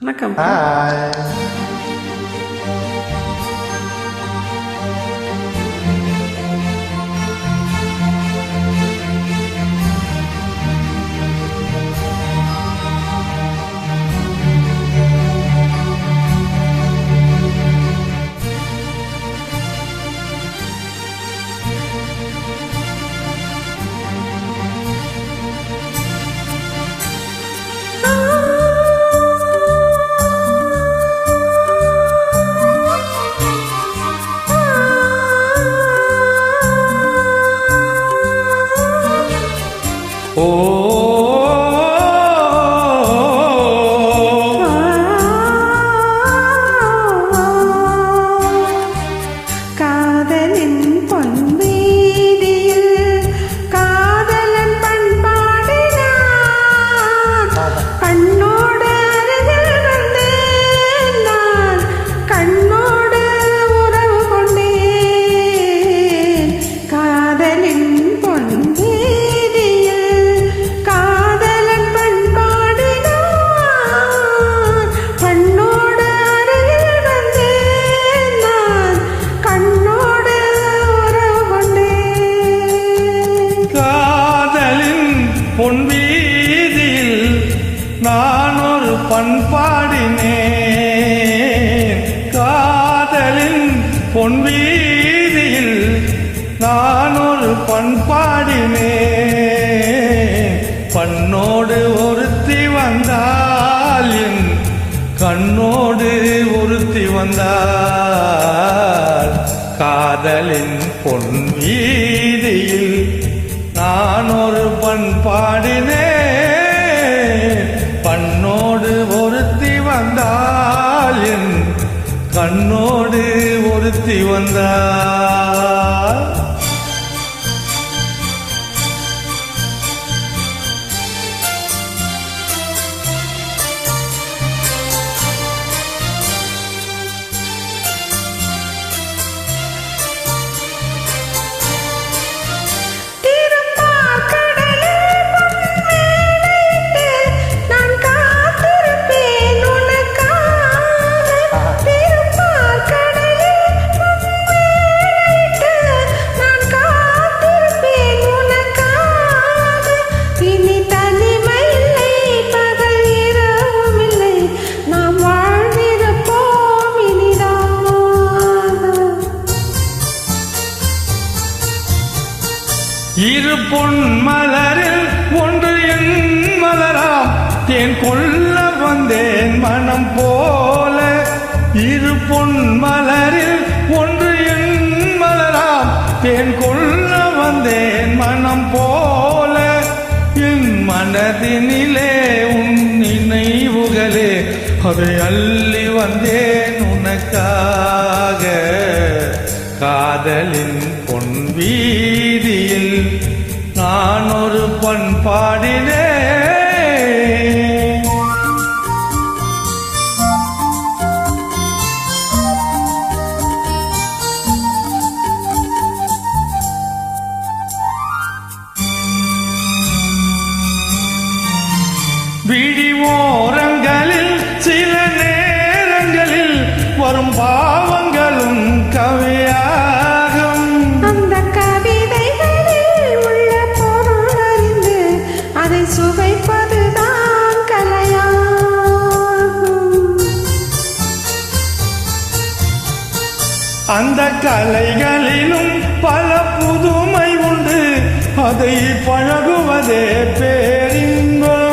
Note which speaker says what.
Speaker 1: வணக்கம்.
Speaker 2: ஓ
Speaker 1: காதலின் பொன்வீதியில் காதலன் பண்பாடினான். கண்ணோடு அருகில் வந்தேன் நான், கண்ணோடு உறவு கொண்டேன். காதலின் பொன்வீதியில் காதலன் பண்பாடினான். கண்ணோடு அருகில் வந்தேன் நான், கண்ணோடு உறவு கொண்டேன்.
Speaker 2: காதலின் பொன்வீதியில் நான் ஒரு பண்பாடினேன். காதலின் பொன்வீதியில் நான் ஒரு பண்பாடினேன். பண்ணோடு ஒருத்தி வந்தால் என் கண்ணோடு ஒருத்தி வந்தாள். காதலின் பொன்வீதியில் நான் ஒரு பண்பாடினேன். பண்ணோடு ஒருத்தி வந்தால் என் கண்ணோடு ஒருத்தி வந்தாள். இரு பொன் மலரில் ஒன்று என் மலராம் தேன் கொள்ள வந்தேன் மனம் போல. இரு பொன் மலரில் ஒன்று என் மலராம் தேன் கொள்ள வந்தேன் மனம் போல. என் மனதினிலே உன் நினைவுகளே அதை அள்ளி வந்தேன் உனக்காக. காதலின் பொன்வீதியில் நான் ஒரு பண்பாடினேன். விழிவோரங்களில் சில நேரங்களில் வரும் பாவங்களும் கவியாகும்.
Speaker 1: அந்த கவிதைகளில் உள்ள பொருள் அறிந்து அதை சுவைப்பதுதான் கலையாகும்.
Speaker 2: அந்த கலைகளிலும் பல புதுமை உண்டு, அதை பழகுவதே பேரின்பம்.